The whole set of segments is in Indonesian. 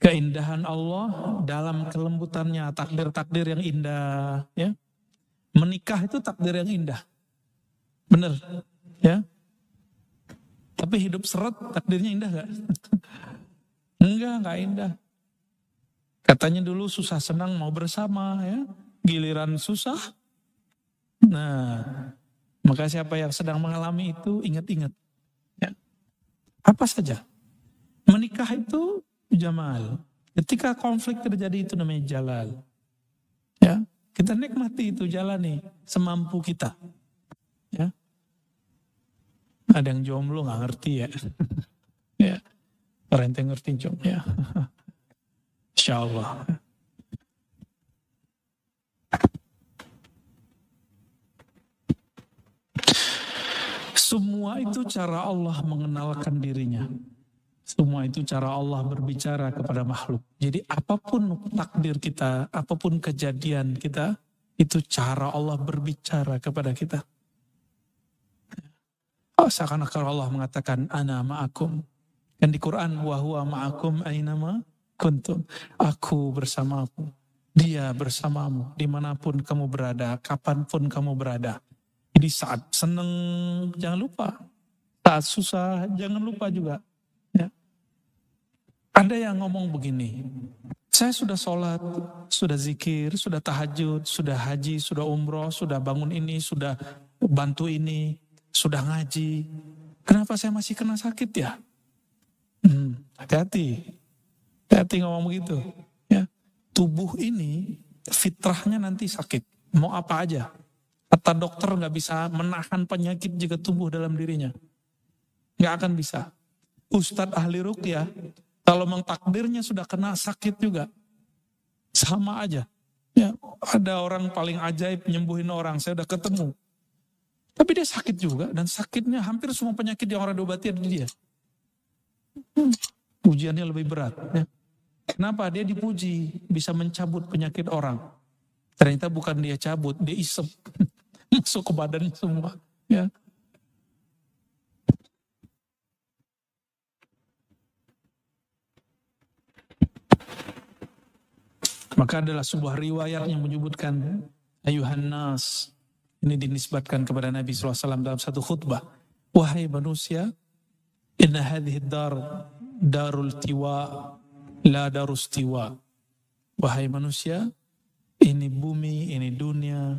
Keindahan Allah dalam kelembutannya, takdir-takdir yang indah, ya. Menikah itu takdir yang indah. Bener, ya. Tapi hidup seret, takdirnya indah gak? Enggak indah. Katanya dulu susah senang mau bersama, ya. Giliran susah. Nah, maka siapa yang sedang mengalami itu, ingat-ingat. Ya. Apa saja. Menikah itu jamal. Ketika konflik terjadi itu namanya jalal. Ya, kita nikmati itu, jalani semampu kita. Ya. Ada yang jomblo nggak ngerti ya. Ya. Orang yang ngerti jomblo ya. Insya Allah. Semua itu cara Allah mengenalkan dirinya. Semua itu cara Allah berbicara kepada makhluk. Jadi apapun takdir kita, apapun kejadian kita, itu cara Allah berbicara kepada kita. Seakan-akan Allah mengatakan, Ana ma'akum. Dan di Quran, wa huwa ma'akum aynama kuntum. Aku bersamamu, dia bersamamu, dimanapun kamu berada, kapanpun kamu berada. Jadi saat senang, jangan lupa. Saat susah, jangan lupa juga. Ya. Ada yang ngomong begini, saya sudah sholat, sudah zikir, sudah tahajud, sudah haji, sudah umroh, sudah bangun ini, sudah bantu ini, sudah ngaji. Kenapa saya masih kena sakit ya? Hati-hati. Hati-hati ngomong begitu. Ya. Tubuh ini fitrahnya nanti sakit. Mau apa aja. Kata dokter gak bisa menahan penyakit jika tumbuh dalam dirinya. Gak akan bisa. Ustadz ahli ruqyah, kalau mengtakdirnya sudah kena sakit juga. Sama aja. Ya, ada orang paling ajaib nyembuhin orang, saya udah ketemu. Tapi dia sakit juga, dan sakitnya hampir semua penyakit yang orang diobati ada di dia. Ujiannya lebih berat. Ya. Kenapa? Dia dipuji, bisa mencabut penyakit orang. Ternyata bukan dia cabut, dia isep. Masuk ke badannya semua. Ya. Maka adalah sebuah riwayat yang menyebutkan ayuhan nas. Ini dinisbatkan kepada Nabi SAW dalam satu khutbah. Wahai manusia, inna hadhihi dar darul tiwa la darus tiwa. Wahai manusia, ini bumi, ini dunia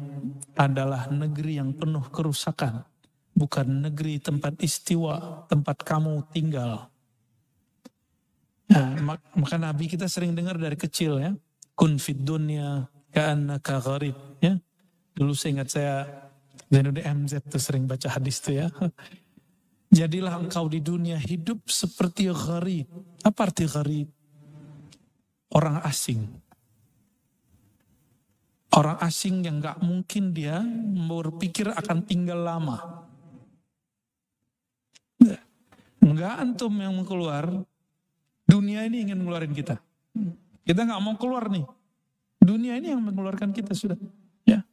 adalah negeri yang penuh kerusakan. Bukan negeri tempat istiwa, tempat kamu tinggal. Nah, maka Nabi kita sering dengar dari kecil ya. Kun fid dunya ka'annaka gharib. Ya. Dulu saya ingat saya Zainuddin MZ tuh sering baca hadis tuh ya. Jadilah engkau di dunia hidup seperti gharib. Apa arti gharib? Orang asing. Orang asing yang gak mungkin dia berpikir akan tinggal lama. Enggak antum yang mau keluar. Dunia ini ingin mengeluarkan kita. Kita gak mau keluar nih. Dunia ini yang mengeluarkan kita sudah. Ya.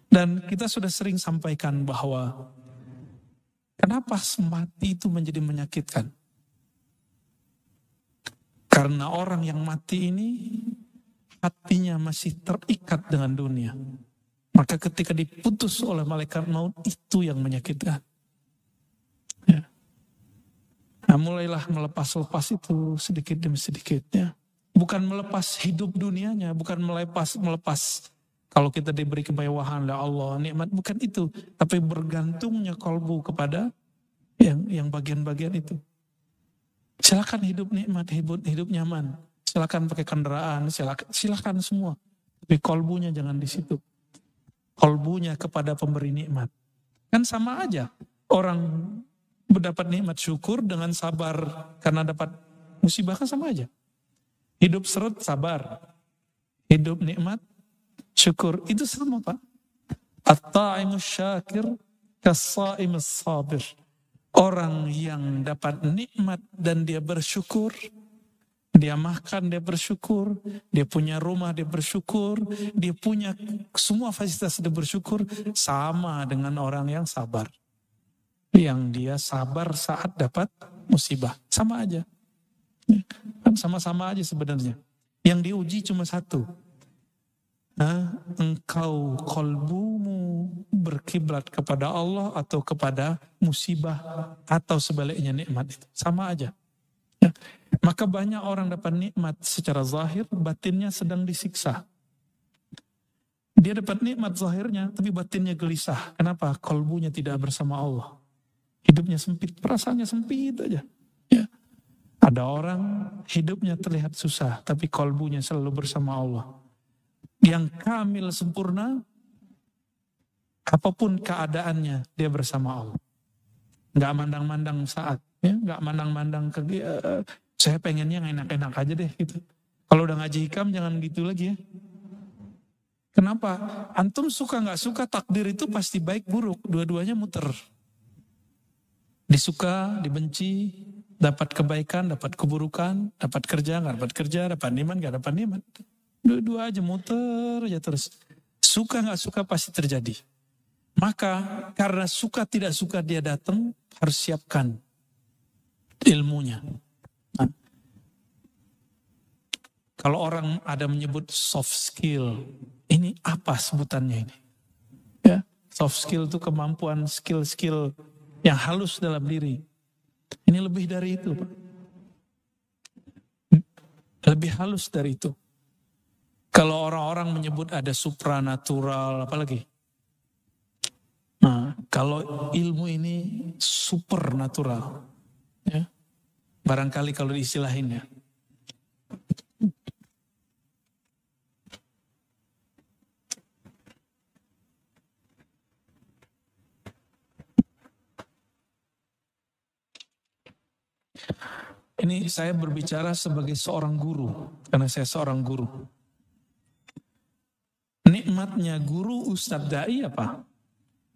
Dan kita sudah sering sampaikan bahwa kenapa mati itu menjadi menyakitkan? Karena orang yang mati ini hatinya masih terikat dengan dunia. Maka ketika diputus oleh malaikat maut itu yang menyakitkan. Ya. Nah, mulailah melepas-lepas itu sedikit demi sedikit ya. Bukan melepas hidup dunianya, bukan melepas kalau kita diberi kemewahan oleh Allah, nikmat, bukan itu. Tapi bergantungnya kalbu kepada yang bagian-bagian itu. Silakan hidup nikmat, hidup nyaman. Silakan pakai kendaraan, silakan semua. Tapi kalbunya jangan di situ. Kalbunya kepada pemberi nikmat. Kan sama aja. Orang mendapat nikmat syukur dengan sabar karena dapat musibah kan sama aja. Hidup seret, sabar. Hidup nikmat, syukur. Itu sama Pak. At-ta'imus syakir kas-sa'imus sabir. Orang yang dapat nikmat dan dia bersyukur. Dia makan, dia bersyukur. Dia punya rumah, dia bersyukur. Dia punya semua fasilitas, dia bersyukur. Sama dengan orang yang sabar. Yang dia sabar saat dapat musibah. Sama aja. Kan sama-sama aja sebenarnya. Yang diuji cuma satu. Engkau kolbumu berkiblat kepada Allah atau kepada musibah atau sebaliknya nikmat itu. Sama aja. Ya. Maka banyak orang dapat nikmat secara zahir, batinnya sedang disiksa. Dia dapat nikmat zahirnya, tapi batinnya gelisah. Kenapa? Kolbunya tidak bersama Allah. Hidupnya sempit, perasaannya sempit aja. Ya. Ada orang hidupnya terlihat susah, tapi kolbunya selalu bersama Allah. Yang kamil sempurna, apapun keadaannya, dia bersama Allah. Nggak mandang-mandang saat, ya, nggak mandang-mandang saya pengennya yang enak-enak aja deh gitu. Kalau udah ngaji hikam jangan gitu lagi ya. Kenapa? Antum suka nggak suka takdir itu pasti baik buruk, dua-duanya muter. Disuka, dibenci, dapat kebaikan, dapat keburukan, dapat kerja, nggak dapat kerja, dapat nikmat, nggak dapat nikmat. Dua-dua aja muter aja terus. Suka nggak suka pasti terjadi. Maka karena suka tidak suka dia datang, harus siapkan ilmunya. Nah, kalau orang ada menyebut soft skill, ini apa sebutannya ini? Ya, soft skill itu kemampuan skill-skill yang halus dalam diri. Ini lebih dari itu, Pak. Lebih halus dari itu. Kalau orang-orang menyebut ada supranatural, apalagi? Nah, kalau ilmu ini supernatural, ya, barangkali kalau diistilahin ya. Ini saya berbicara sebagai seorang guru, karena saya seorang guru. Nikmatnya guru Ustadz Dai apa?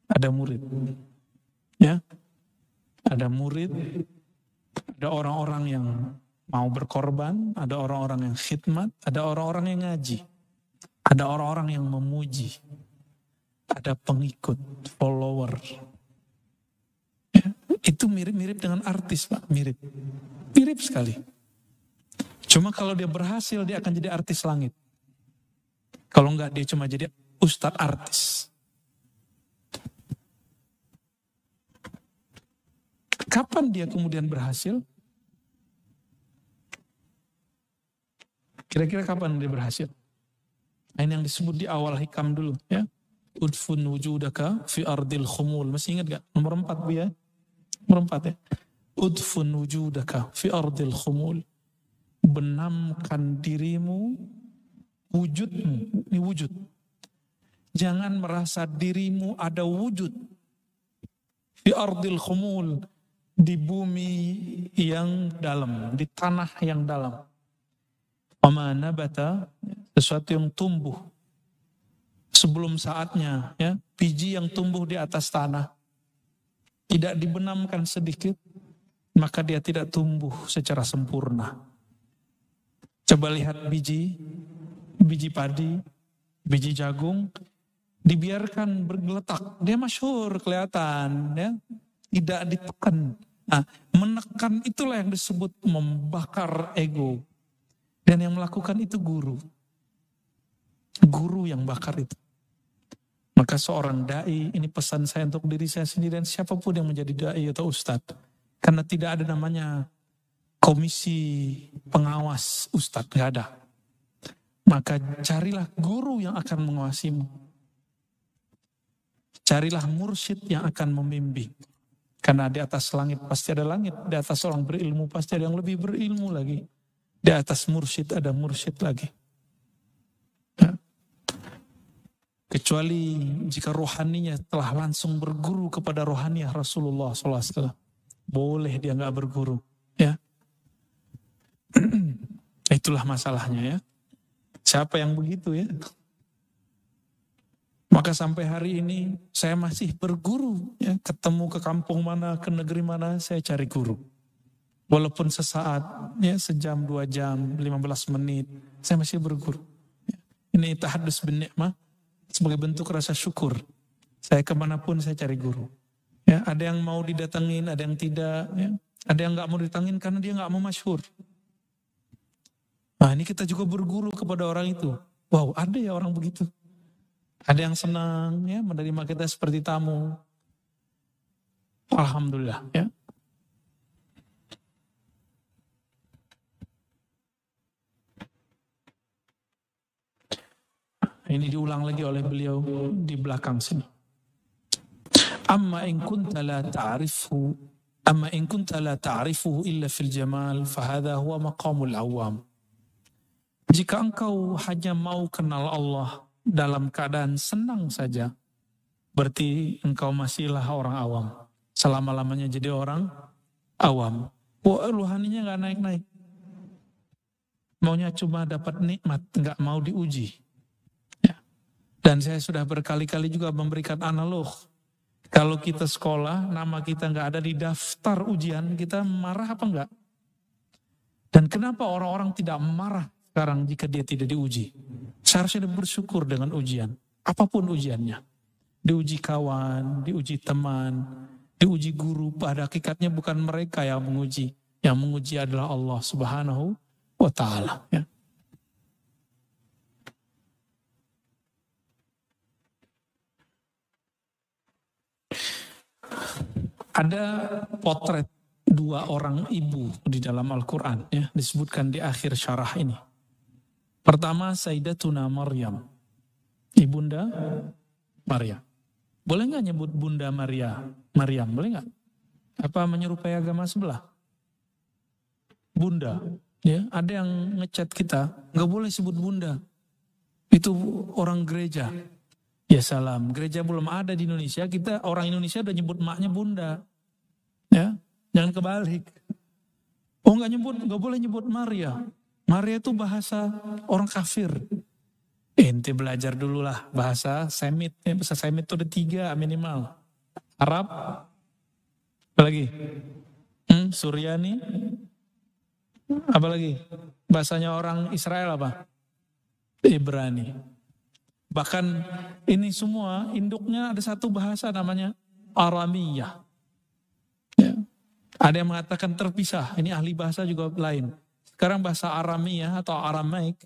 Ada murid. Ya. Ada murid, ada orang-orang yang mau berkorban, ada orang-orang yang khidmat, ada orang-orang yang ngaji. Ada orang-orang yang memuji. Ada pengikut, follower. Ya. Itu mirip-mirip dengan artis, Pak, mirip. Mirip sekali. Cuma kalau dia berhasil, dia akan jadi artis langit. Kalau enggak, dia cuma jadi ustadz artis. Kapan dia kemudian berhasil? Kira-kira kapan dia berhasil? Nah, ini yang disebut di awal hikam dulu. Ya. Udfun wujudaka fi ardil khumul. Masih ingat gak? Nomor 4 Bu ya? Nomor 4 ya. Udfun wujudaka fi ardil khumul. Benamkan dirimu, wujudmu, ini wujud. Jangan merasa dirimu ada wujud. Fi ardil khumul, di bumi yang dalam, di tanah yang dalam. Wama nabata, sesuatu yang tumbuh sebelum saatnya, ya, biji yang tumbuh di atas tanah. Tidak dibenamkan sedikit, maka dia tidak tumbuh secara sempurna. Coba lihat biji padi, biji jagung, dibiarkan bergeletak, dia masyhur kelihatan, ya, tidak ditekan. Nah, menekan itulah yang disebut membakar ego. Dan yang melakukan itu guru. Guru yang bakar itu. Maka seorang dai, ini pesan saya untuk diri saya sendiri dan siapapun yang menjadi dai atau ustadz. Karena tidak ada namanya komisi pengawas ustadz, gak ada. Maka carilah guru yang akan menguasimu. Carilah mursyid yang akan membimbing. Karena di atas langit pasti ada langit. Di atas orang berilmu pasti ada yang lebih berilmu lagi. Di atas mursyid ada mursyid lagi. Ya. Kecuali jika rohaninya telah langsung berguru kepada rohaniah Rasulullah SAW. Boleh dia gak berguru. Ya. Itulah masalahnya ya. Siapa yang begitu ya? Maka sampai hari ini saya masih berguru. Ya. Ketemu ke kampung mana, ke negeri mana, saya cari guru. Walaupun sesaat, ya, sejam, 2 jam, 15 menit, saya masih berguru. Ya. Ini tahadus bin ni'mah sebagai bentuk rasa syukur. Saya kemanapun saya cari guru. Ya, ada yang mau didatengin, ada yang tidak. Ya. Ada yang gak mau didatengin karena dia gak mau masyhur. Nah ini kita juga berguru kepada orang itu. Wow, ada ya orang begitu. Ada yang senang ya menerima kita seperti tamu. Alhamdulillah ya. Ini diulang lagi oleh beliau di belakang sini. Amma in kunta la ta'rifu Amma in kunta la ta'rifuhu illa fil jamal fahadha huwa maqamul awam. Jika engkau hanya mau kenal Allah dalam keadaan senang saja, berarti engkau masihlah orang awam. Selama-lamanya jadi orang awam. Wah, ruhaninya gak naik-naik. Maunya cuma dapat nikmat, gak mau diuji. Ya. Dan saya sudah berkali-kali juga memberikan analog. Kalau kita sekolah, nama kita gak ada di daftar ujian, kita marah apa enggak? Dan kenapa orang-orang tidak marah sekarang jika dia tidak diuji? Seharusnya dia bersyukur dengan ujian, apapun ujiannya. Diuji kawan, diuji teman, diuji guru. Pada hakikatnya bukan mereka yang menguji. Yang menguji adalah Allah Subhanahu wa Ta'ala. Ya. Ada potret dua orang ibu di dalam Al-Quran, ya, disebutkan di akhir syarah ini. Pertama, Sayyidatuna Maryam, ibunda Maryam. Boleh nggak nyebut Bunda Maryam? Boleh nggak? Apa menyerupai agama sebelah? Bunda. Ya, ada yang ngechat kita, nggak boleh sebut Bunda. Itu orang gereja. Ya salam, gereja belum ada di Indonesia, kita orang Indonesia udah nyebut maknya Bunda. Ya, jangan kebalik. Oh nggak boleh nyebut Maria. Maria itu bahasa orang kafir. Ente belajar dulu lah bahasa Semit. Bahasa Semit itu ada 3 minimal. Arab, apa lagi? Suryani, apa lagi? Bahasanya orang Israel apa? Ibrani. Bahkan ini semua induknya ada satu bahasa namanya Aramiyah. Ya. Ada yang mengatakan terpisah. Ini ahli bahasa juga lain. Sekarang bahasa Aramiyah atau Aramaik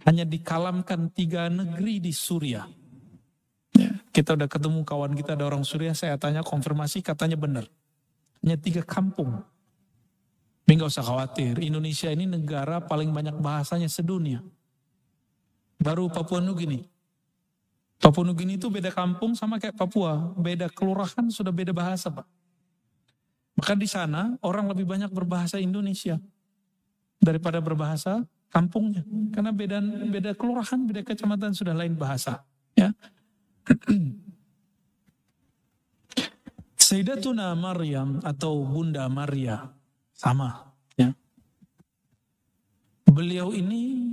hanya dikalamkan 3 negeri di Suriah. Ya, kita udah ketemu kawan kita ada orang Suriah, saya tanya konfirmasi katanya benar. Hanya 3 kampung. Tapi gak usah khawatir, Indonesia ini negara paling banyak bahasanya sedunia. Baru Papua Nugini. Papua Nugini itu beda kampung sama kayak Papua. Beda kelurahan sudah beda bahasa, Pak. Maka di sana orang lebih banyak berbahasa Indonesia daripada berbahasa kampungnya. Karena beda kelurahan, beda kecamatan sudah lain bahasa. Ya. Sayyidatuna Maryam atau Bunda Maria sama. Ya. Beliau ini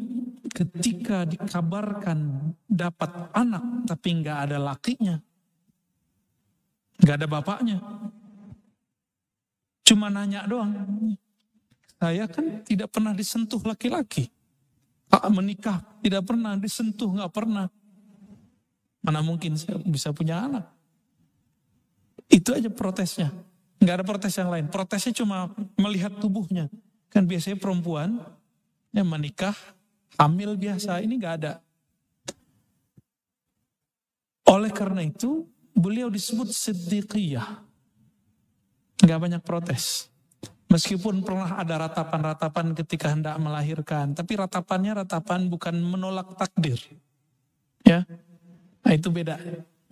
ketika dikabarkan dapat anak tapi nggak ada lakinya, nggak ada bapaknya, cuma nanya doang. Saya kan tidak pernah disentuh laki-laki. Menikah tidak pernah disentuh, nggak pernah. Mana mungkin saya bisa punya anak? Itu aja protesnya. Nggak ada protes yang lain. Protesnya cuma melihat tubuhnya. Kan biasanya perempuan yang menikah, hamil biasa. Ini nggak ada. Oleh karena itu, beliau disebut Siddiqiyah. Nggak banyak protes. Meskipun pernah ada ratapan-ratapan ketika hendak melahirkan, tapi ratapannya ratapan bukan menolak takdir. Ya, nah, itu beda.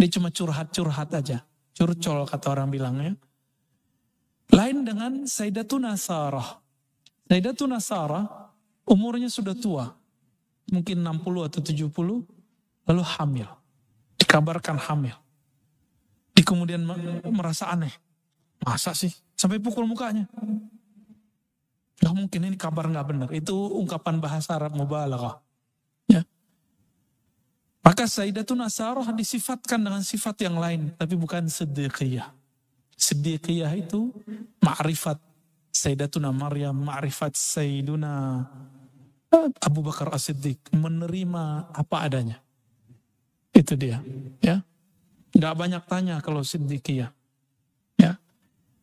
Dia cuma curhat-curhat aja. Curcol kata orang bilangnya. Lain dengan Sayyidatuna Sarah. Sayyidatuna Sarah umurnya sudah tua. Mungkin 60 atau 70. Lalu hamil. Dikabarkan hamil. Dia kemudian merasa aneh. Masa sih? Sampai pukul mukanya. Gak mungkin ini kabar gak benar. Itu ungkapan bahasa Arab mubalaghah. Ya. Maka Sayyidatuna Sarah disifatkan dengan sifat yang lain. Tapi bukan Siddiqiyah. Siddiqiyah itu ma'rifat Sayyidatuna Maryam, ma'rifat Sayyiduna Abu Bakar As-Siddiq. Menerima apa adanya. Itu dia. Ya. Gak banyak tanya kalau Siddiqiyah. Ya.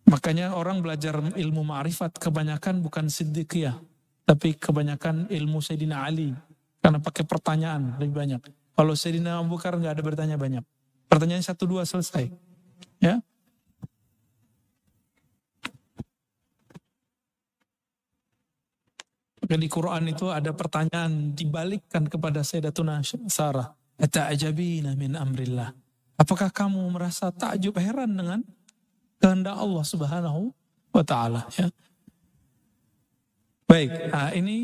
Makanya orang belajar ilmu ma'rifat kebanyakan bukan siddiqiyah. Tapi kebanyakan ilmu Sayyidina Ali. Karena pakai pertanyaan lebih banyak. Kalau Sayyidina Abu Bakar nggak ada bertanya banyak. Pertanyaan 1-2 selesai. Ya. Di Quran itu ada pertanyaan dibalikkan kepada Sayyidatuna Sarah. Ata'ajabina min amrillah. Apakah kamu merasa takjub heran dengan kehendak Allah Subhanahu wa ta'ala? Ya. Baik, ini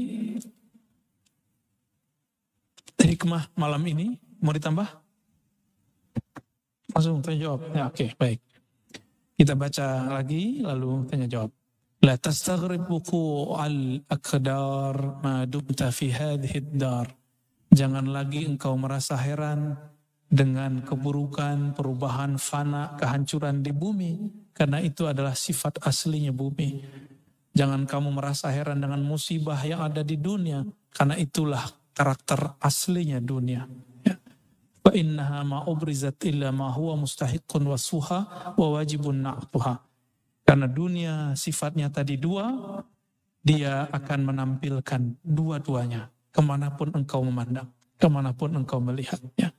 hikmah malam ini. Mau ditambah? Langsung tanya jawab. Ya, oke, baik. Kita baca lagi lalu tanya jawab. La tastaghrib wuqu'al aqdar ma dumta fi hadhihi ad-dar. Jangan lagi engkau merasa heran dengan keburukan, perubahan, fana, kehancuran di bumi, karena itu adalah sifat aslinya bumi. Jangan kamu merasa heran dengan musibah yang ada di dunia, karena itulah karakter aslinya dunia. Ya. Wa innaha ma ubrizat illa ma huwa mustahiqqun wasuha wa wajibun na'tuha. Karena dunia sifatnya tadi dua, dia akan menampilkan dua-duanya. Kemanapun engkau memandang, kemanapun engkau melihatnya.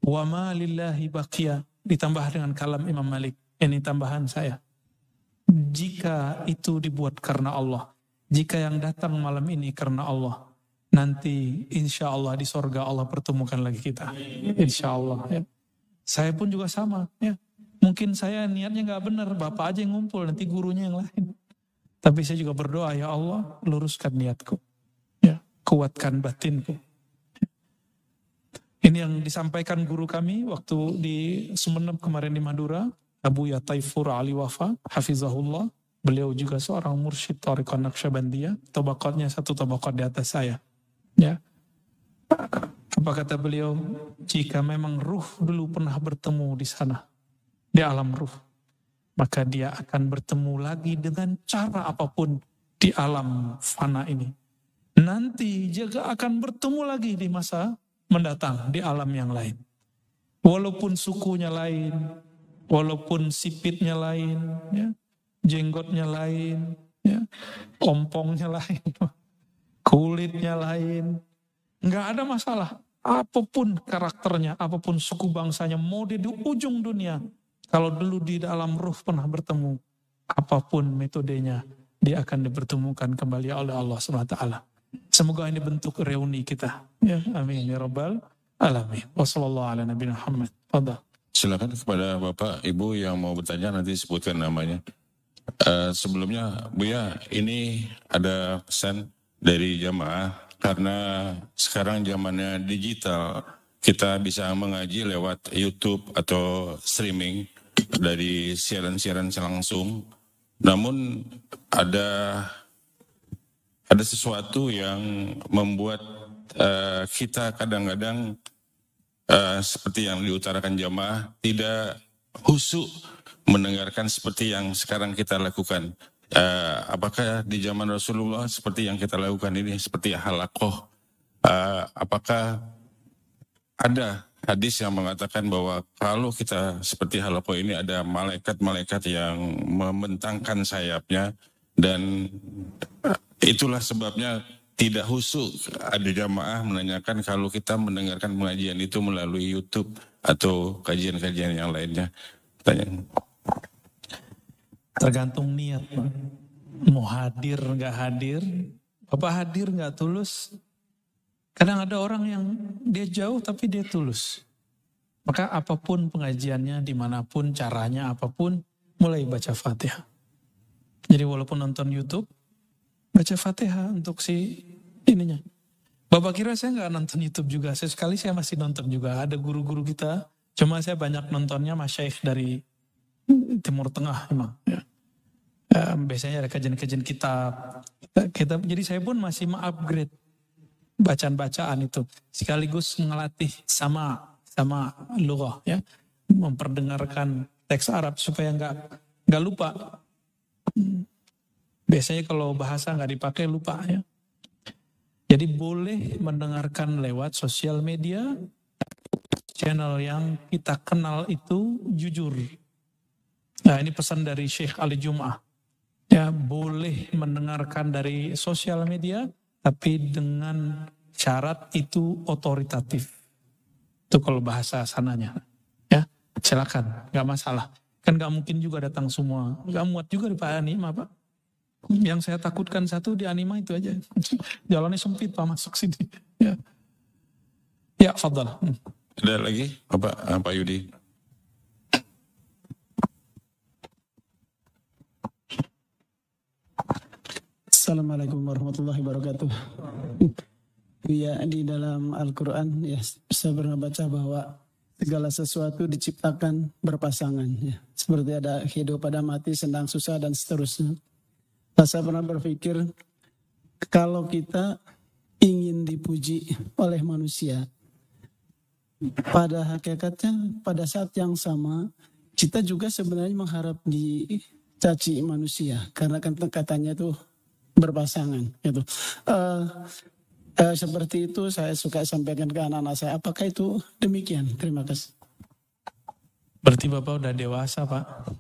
Wa ma lillahi baqiya, ditambah dengan kalam Imam Malik. Ini tambahan saya. Jika itu dibuat karena Allah, jika yang datang malam ini karena Allah, nanti insya Allah di sorga Allah pertemukan lagi kita. Insya Allah. Ya. Saya pun juga sama. Ya. Mungkin saya niatnya nggak benar, Bapak aja yang ngumpul, nanti gurunya yang lain. Tapi saya juga berdoa, ya Allah, luruskan niatku. Ya, kuatkan batinku. Ini yang disampaikan guru kami waktu di Sumeneb kemarin di Madura, Abu Ya Taifur Ali Wafa, Hafizahullah. Beliau juga seorang mursyid Thariqah Naqsyabandiyah, tabaqatnya satu tabaqat di atas saya. Ya. Apa kata beliau? Jika memang ruh dulu pernah bertemu di sana, di alam ruh, maka dia akan bertemu lagi dengan cara apapun di alam fana ini. Nanti juga akan bertemu lagi di masa mendatang di alam yang lain. Walaupun sukunya lain, walaupun sipitnya lain, ya, jenggotnya lain, ya, ompongnya lain, kulitnya lain, nggak ada masalah. Apapun karakternya, apapun suku bangsanya, mau di ujung dunia, kalau dulu di dalam ruh pernah bertemu, apapun metodenya, dia akan dipertemukan kembali oleh Allah SWT. Semoga ini bentuk reuni kita. Ya, amin ya rabbal alamin. Wassalamualaikum. Silakan kepada Bapak, Ibu yang mau bertanya nanti sebutkan namanya. Sebelumnya, Buya, ini ada pesan dari jamaah karena sekarang zamannya digital, kita bisa mengaji lewat YouTube atau streaming dari siaran-siaran langsung. Namun ada sesuatu yang membuat kita kadang-kadang seperti yang diutarakan jamaah tidak khusyuk mendengarkan seperti yang sekarang kita lakukan. Apakah di zaman Rasulullah seperti yang kita lakukan ini seperti halaqah? Apakah ada hadis yang mengatakan bahwa kalau kita seperti halaqah ini ada malaikat-malaikat yang membentangkan sayapnya, dan itulah sebabnya tidak khusyuk. Ada jamaah menanyakan kalau kita mendengarkan pengajian itu melalui YouTube atau kajian-kajian yang lainnya. Tanya. Tergantung niat, Pak. Mau hadir nggak hadir, Bapak hadir nggak tulus. Kadang ada orang yang dia jauh tapi dia tulus. Maka apapun pengajiannya, dimanapun caranya, apapun, mulai baca Fatihah. Jadi walaupun nonton YouTube, baca Fatihah untuk si ininya. Bapak kira saya nggak nonton YouTube juga, sesekali saya masih nonton juga. Ada guru-guru kita, cuma saya banyak nontonnya masyaikh dari Timur Tengah emang. Ya. Biasanya ada kajian-kajian kitab. Jadi saya pun masih mengupgrade bacaan-bacaan itu. Sekaligus ngelatih sama lughah, ya, memperdengarkan teks Arab supaya nggak lupa. Biasanya kalau bahasa nggak dipakai lupa, ya. Jadi boleh mendengarkan lewat sosial media, channel yang kita kenal itu jujur. Nah, ini pesan dari Syekh Ali Jum'ah. Ya, boleh mendengarkan dari sosial media, tapi dengan syarat itu otoritatif. Itu kalau bahasa sananya. Ya, silakan, nggak masalah. Kan nggak mungkin juga datang semua. Nggak muat juga di Pak Anima, Pak. Yang saya takutkan satu di Anima itu aja. Jalannya sempit, Pak, masuk sini. Ya, ya, fadal. Ada lagi, Pak Yudi? Assalamualaikum warahmatullahi wabarakatuh. Ya, di dalam Al-Quran ya saya pernah baca bahwa segala sesuatu diciptakan berpasangan. Ya. Seperti ada hidup, ada mati, senang, susah, dan seterusnya. Nah, saya pernah berpikir kalau kita ingin dipuji oleh manusia, pada hakikatnya pada saat yang sama kita juga sebenarnya mengharap dicaci manusia. Karena kan katanya itu berpasangan gitu. Seperti itu saya suka sampaikan ke anak-anak saya. Apakah itu demikian? Terima kasih. Berarti Bapak udah dewasa, Pak.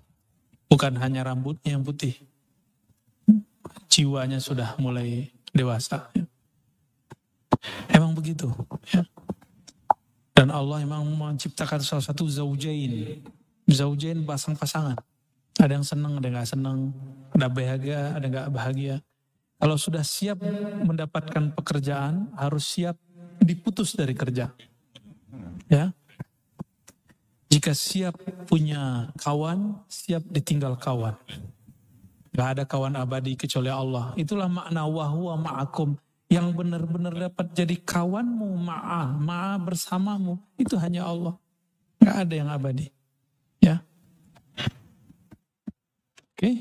Bukan hanya rambutnya yang putih. Jiwanya sudah mulai dewasa. Ya. Emang begitu. Ya. Dan Allah emang menciptakan salah satu zaujain. Zaujain pasang-pasangan. Ada yang senang, ada yang gak senang. Ada bahagia, ada gak bahagia. Kalau sudah siap mendapatkan pekerjaan, harus siap diputus dari kerja. Ya. Jika siap punya kawan, siap ditinggal kawan. Gak ada kawan abadi kecuali Allah. Itulah makna wahuwa ma'akum. Yang benar-benar dapat jadi kawanmu, ma'a bersamamu. Itu hanya Allah. Gak ada yang abadi. Ya. Oke,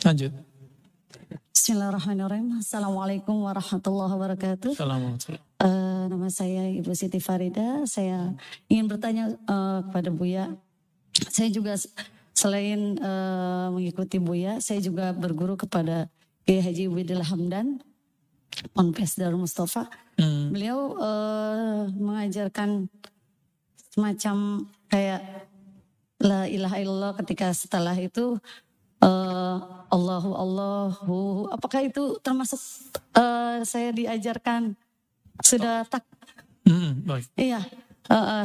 lanjut. Bismillahirrahmanirrahim. Assalamualaikum warahmatullahi wabarakatuh. Assalamualaikum. Nama saya Ibu Siti Farida. Saya ingin bertanya kepada Buya. Saya juga selain mengikuti Buya, saya juga berguru kepada Kiai Haji Widil Hamdan, Ponpes Darul Mustafa. Beliau mengajarkan semacam kayak la ilaha illallah, ketika setelah itu Allahu, apakah itu termasuk saya diajarkan sudah tak? Baik. Iya,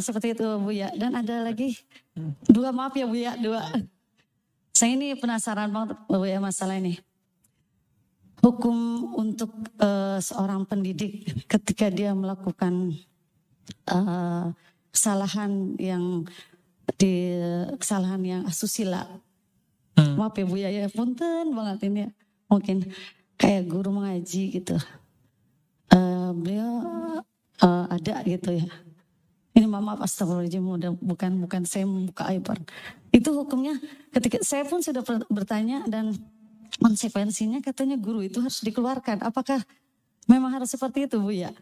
seperti itu Buya. Dan ada lagi maaf ya Buya, Saya ini penasaran banget Buya masalah ini. Hukum untuk seorang pendidik ketika dia melakukan kesalahan yang asusila. Maaf ya Buya, ya punten banget ini ya. Mungkin kayak guru mengaji gitu. Beliau ada gitu ya. Ini maaf astagfirullahaladzim, bukan saya membuka aib. Itu hukumnya ketika saya pun sudah bertanya dan konsekuensinya katanya guru itu harus dikeluarkan. Apakah memang harus seperti itu Buya?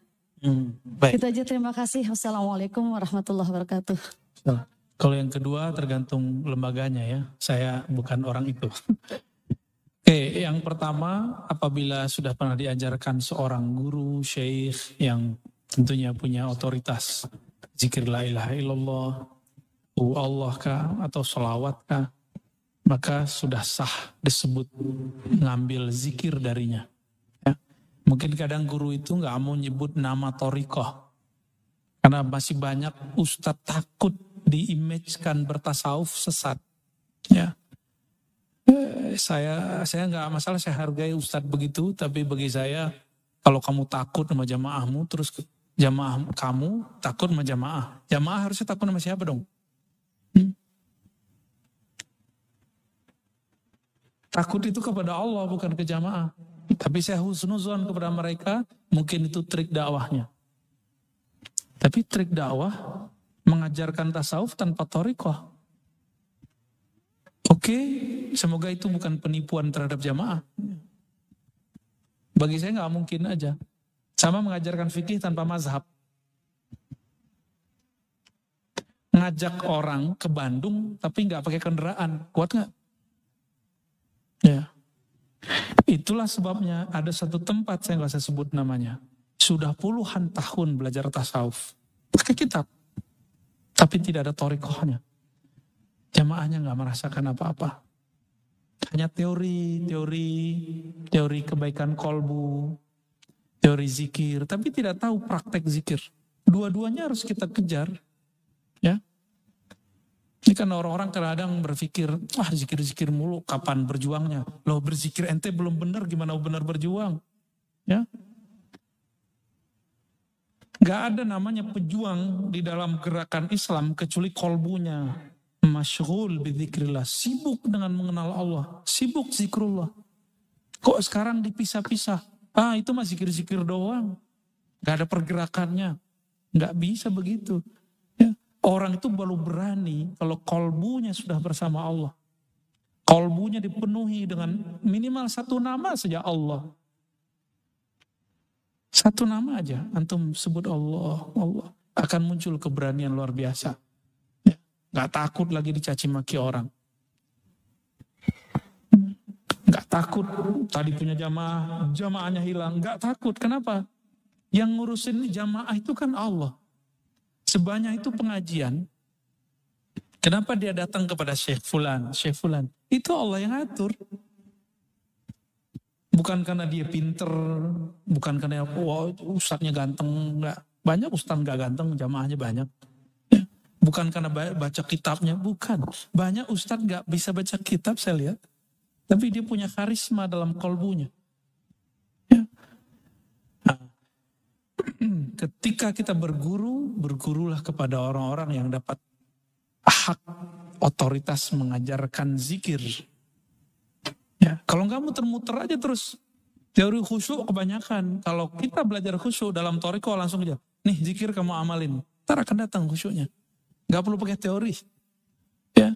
Baik. Itu aja, terima kasih. Wassalamualaikum warahmatullahi wabarakatuh. Kalau yang kedua tergantung lembaganya ya. Saya bukan orang itu. Oke, yang pertama apabila sudah pernah diajarkan seorang guru, syekh yang tentunya punya otoritas. Zikir la ilaha illallah, Allah kah atau sholawat kah, maka sudah sah disebut ngambil zikir darinya. Ya. Mungkin kadang guru itu nggak mau nyebut nama thariqah. Karena masih banyak ustadz takut diimagekan bertasawuf sesat. Ya. Saya nggak masalah, saya hargai ustadz begitu, tapi bagi saya kalau kamu takut sama jamaahmu, terus jamaah kamu takut sama jamaah harusnya takut sama siapa dong? Takut itu kepada Allah, bukan ke jamaah. Tapi saya husnuzon kepada mereka, mungkin itu trik dakwahnya. Tapi trik dakwah mengajarkan tasawuf tanpa thariqah. Oke, semoga itu bukan penipuan terhadap jamaah. Bagi saya nggak mungkin aja. Sama mengajarkan fikih tanpa mazhab. Ngajak orang ke Bandung tapi nggak pakai kendaraan, kuat nggak? Ya. Itulah sebabnya ada satu tempat, saya nggak usah sebut namanya. Sudah puluhan tahun belajar tasawuf. Pakai kitab. Tapi tidak ada thariqahnya. Jamaahnya nggak merasakan apa-apa. Hanya teori kebaikan kolbu, teori zikir, tapi tidak tahu praktek zikir. Dua-duanya harus kita kejar. Ya. Ini kan orang-orang kadang berpikir, zikir-zikir mulu, kapan berjuangnya? Loh, berzikir ente belum benar, gimana benar berjuang? Ya. Gak ada namanya pejuang di dalam gerakan Islam kecuali kolbunya masyghul bidzikrillah, sibuk dengan mengenal Allah, sibuk zikrullah. Kok sekarang dipisah-pisah? Itu mah zikir-zikir doang. Gak ada pergerakannya. Gak bisa begitu. Ya. Orang itu baru berani kalau kolbunya sudah bersama Allah. Kolbunya dipenuhi dengan minimal satu nama saja Allah. Satu nama aja, antum sebut Allah, Allah. Akan muncul keberanian luar biasa. Ya. Gak takut lagi dicaci maki orang. Gak takut tadi punya jamaahnya hilang. Gak takut, kenapa? Yang ngurusin jamaah itu kan Allah. Sebanyak itu pengajian. Kenapa dia datang kepada Syekh Fulan? Itu Allah yang atur. Bukan karena dia pinter, bukan karena ustadznya ganteng, enggak. Banyak ustadz enggak ganteng, jamaahnya banyak. Ya. Bukan karena baca kitabnya, bukan. Banyak ustadz enggak bisa baca kitab saya lihat. Tapi dia punya karisma dalam kolbunya. Ya. Nah, ketika kita bergurulah kepada orang-orang yang dapat hak otoritas mengajarkan zikir. Ya, kalau nggak muter-muter aja terus teori khusyuk kebanyakan. Kalau kita belajar khusyuk dalam thariqah langsung aja, nih zikir kamu amalin, ntar akan datang khusyuknya. Nggak perlu pakai teori. Ya.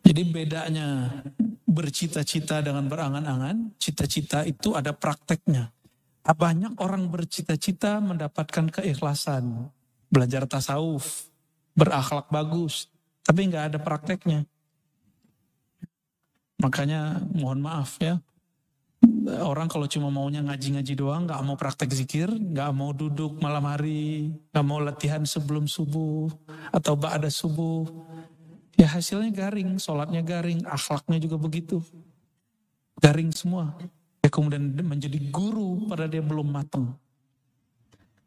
Jadi bedanya bercita-cita dengan berangan-angan, cita-cita itu ada prakteknya. Banyak orang bercita-cita mendapatkan keikhlasan, belajar tasawuf, berakhlak bagus. Tapi nggak ada prakteknya. Makanya mohon maaf ya. Orang kalau cuma maunya ngaji-ngaji doang, nggak mau praktek zikir, nggak mau duduk malam hari, nggak mau latihan sebelum subuh atau ba'da subuh. Ya hasilnya garing, sholatnya garing, akhlaknya juga begitu. Garing semua. Ya, kemudian menjadi guru pada dia belum matang.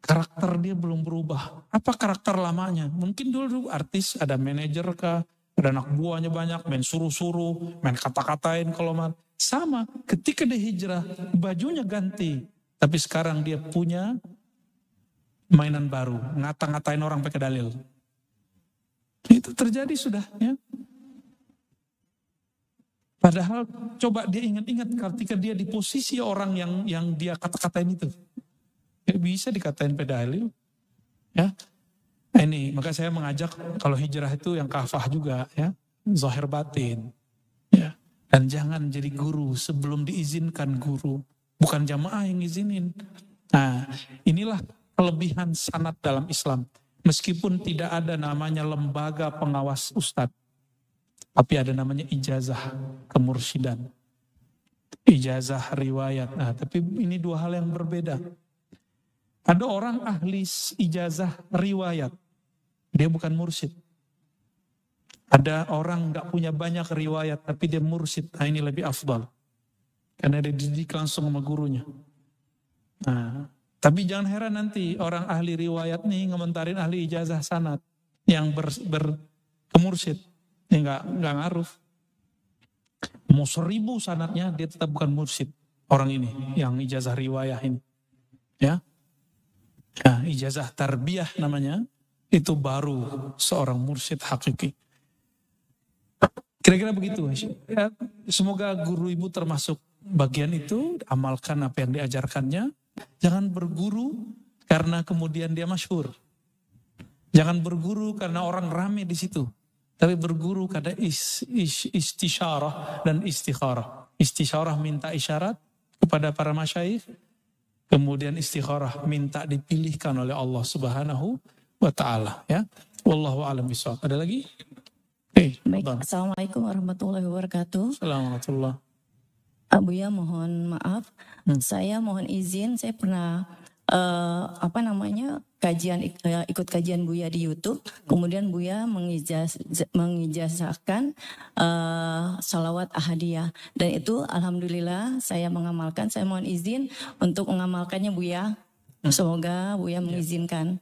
Karakter dia belum berubah. Apa karakter lamanya? Mungkin dulu artis, ada manajer kah, ada anak buahnya banyak, main suruh-suruh, main kata-katain kalau sama. Ketika dia hijrah, bajunya ganti. Tapi sekarang dia punya mainan baru, ngata-ngatain orang pakai dalil. Itu terjadi sudah ya. Padahal coba dia ingat-ingat ketika dia di posisi orang yang dia kata-katain itu. Bisa dikatain pedalil. Ya. Ini maka saya mengajak kalau hijrah itu yang kafah juga ya, zahir batin. Ya. Dan jangan jadi guru sebelum diizinkan guru, bukan jamaah yang izinin. Nah, inilah kelebihan sanad dalam Islam. Meskipun tidak ada namanya lembaga pengawas ustadz, tapi ada namanya ijazah kemursidan. Ijazah riwayat. Nah, tapi ini dua hal yang berbeda. Ada orang ahli ijazah riwayat, dia bukan mursyid. Ada orang gak punya banyak riwayat, tapi dia mursyid. Nah ini lebih afdal. Karena dia dididik langsung sama gurunya. Nah, tapi jangan heran nanti orang ahli riwayat nih ngomentarin ahli ijazah sanad yang berkemursyid. Ini gak ngaruh. Mau 1000 sanadnya, dia tetap bukan mursyid. Orang ini, yang ijazah riwayah ini. Ya. Nah, ijazah tarbiyah namanya, itu baru seorang mursyid hakiki. Kira-kira begitu. Ya, semoga guru ibu termasuk bagian itu, amalkan apa yang diajarkannya. Jangan berguru karena kemudian dia masyhur. Jangan berguru karena orang rame di situ. Tapi berguru karena istisyarah dan istikharah. Istisyarah minta isyarat kepada para masyayikh. Kemudian istikharah minta dipilihkan oleh Allah Subhanahu wa ta'ala ya. Wallahu a'lam bishawab. Ada lagi? Baik, Assalamualaikum warahmatullahi wabarakatuh. Assalamualaikum. Abuya mohon maaf, saya mohon izin, saya pernah ikut kajian Buya di YouTube, kemudian Buya mengijazahkan salawat ahadiyah, dan itu alhamdulillah saya mengamalkan. Saya mohon izin untuk mengamalkannya Buya, semoga Buya mengizinkan.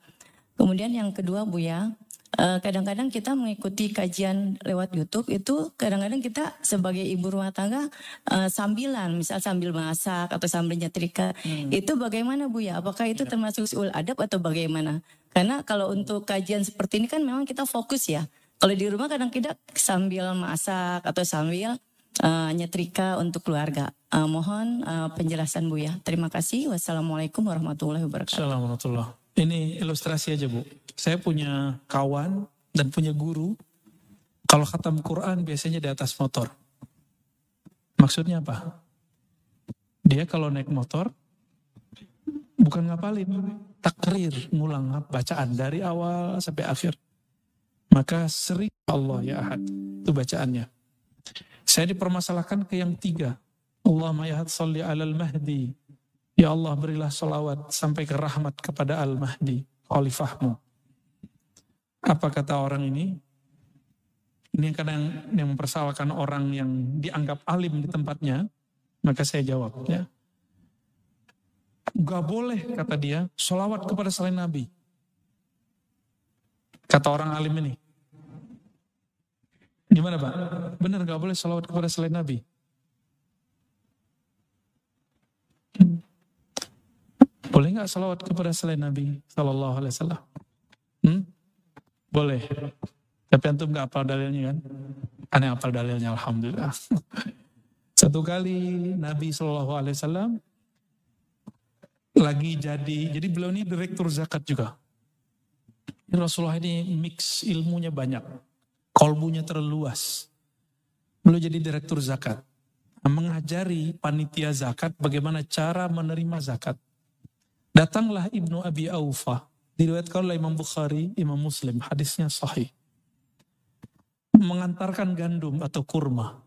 Kemudian yang kedua Buya, kadang-kadang kita mengikuti kajian lewat YouTube itu kadang-kadang kita sebagai ibu rumah tangga sambilan, misal sambil masak atau sambil nyetrika. Itu bagaimana Buya? Apakah itu termasuk ul adab atau bagaimana? Karena kalau untuk kajian seperti ini kan memang kita fokus ya. Kalau di rumah kadang kita sambil masak atau sambil nyetrika untuk keluarga. Mohon penjelasan Buya. Terima kasih. Wassalamualaikum warahmatullahi wabarakatuh. Assalamualaikum. Ini ilustrasi aja Bu. Saya punya kawan dan punya guru. Kalau khatam Quran biasanya di atas motor. Maksudnya apa? Dia kalau naik motor bukan ngapalin, takrir, ngulang bacaan dari awal sampai akhir. Maka sering Allah ya Ahad, itu bacaannya. Saya dipermasalahkan ke yang 3. Allahumma ya Ahad salli alal mahdi. Ya Allah berilah salawat sampai ke rahmat kepada al-mahdi, khalifahmu. Apa kata orang ini? Ini kadang yang mempersalahkan orang yang dianggap alim di tempatnya. Maka saya jawab ya. Gak boleh kata dia salawat kepada selain Nabi. Kata orang alim ini. Gimana Pak? Benar gak boleh salawat kepada selain Nabi? Boleh nggak salawat kepada selain Nabi Sallallahu Alaihi Wasallam? Boleh. Tapi antum nggak hafal dalilnya kan? Aneh hafal dalilnya, alhamdulillah. Satu kali Nabi Sallallahu Alaihi Wasallam lagi jadi beliau ini direktur zakat juga. Rasulullah ini mix ilmunya banyak, kolbunya terluas. Beliau jadi direktur zakat, mengajari panitia zakat bagaimana cara menerima zakat. Datanglah Ibnu Abi Aufa, diriwayatkan oleh Imam Bukhari, Imam Muslim, hadisnya sahih. Mengantarkan gandum atau kurma,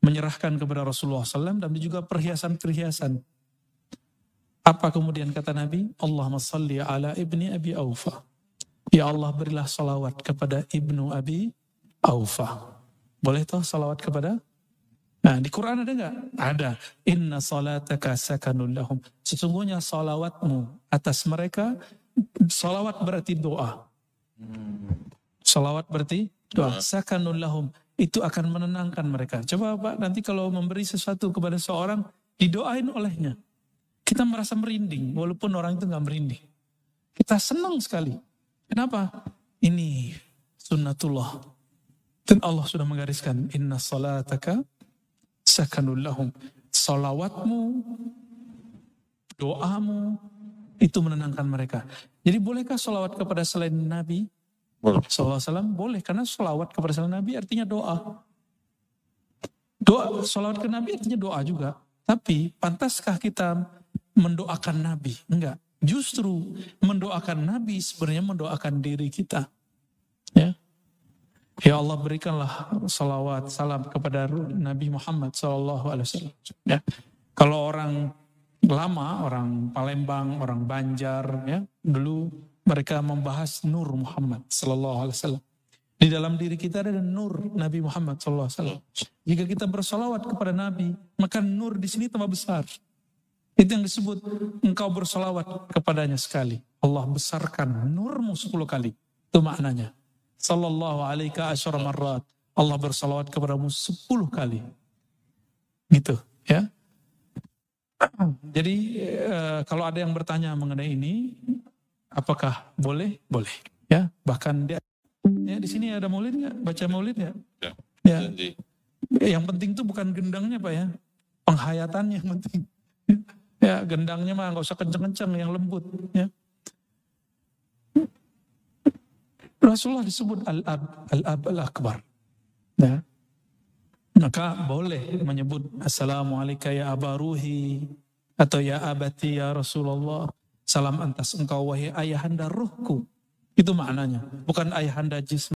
menyerahkan kepada Rasulullah SAW dan juga perhiasan-perhiasan. Apa kemudian kata Nabi? Allahumma salli ala Ibni Abi Aufa. Ya Allah berilah salawat kepada Ibnu Abi Aufa. Boleh toh salawat kepada? Nah di Quran ada nggak? Ada. Inna salataka sakanun lahum. Sesungguhnya salawatmu atas mereka, salawat berarti doa. Salawat berarti doa. Sakanun lahum. Itu akan menenangkan mereka. Coba Pak, nanti kalau memberi sesuatu kepada seorang, didoain olehnya. Kita merasa merinding, walaupun orang itu nggak merinding. Kita senang sekali. Kenapa? Ini sunnatullah. Dan Allah sudah menggariskan, inna salataka sakanul lahum. Salawatmu, doamu, itu menenangkan mereka. Jadi bolehkah salawat kepada selain Nabi? Sallallahu alaihi wasallam? Boleh, karena salawat kepada selain Nabi artinya doa. Salawat ke Nabi artinya doa juga. Tapi pantaskah kita mendoakan Nabi? Enggak. Justru mendoakan Nabi sebenarnya mendoakan diri kita. Ya. Ya Allah berikanlah salawat, salam kepada Nabi Muhammad SAW. Ya. Kalau orang lama, orang Palembang, orang Banjar, ya, dulu mereka membahas Nur Muhammad SAW. Di dalam diri kita ada Nur Nabi Muhammad SAW. Jika kita bersalawat kepada Nabi, maka Nur di sini tambah besar. Itu yang disebut engkau bersalawat kepadanya sekali. Allah besarkan nurmu 10 kali. Itu maknanya. Sallallahu alaika asyara marrat. Allah bersalawat kepadamu 10 kali. Gitu ya. Jadi kalau ada yang bertanya mengenai ini, apakah boleh? Boleh. Ya, bahkan dia ya, di sini ada maulid nggak? Baca maulid nggak? Ya. Yang penting tuh bukan gendangnya Pak ya. Penghayatannya yang penting. Ya, gendangnya mah nggak usah kenceng-kenceng, yang lembut. Ya. Rasulullah disebut al-ab al-akbar. Ya. Maka boleh menyebut assalamualaikum ya aba ruhi atau ya abati ya Rasulullah. Salam atas engkau wahai ayahanda ruhku. Itu maknanya. Bukan ayahanda jism.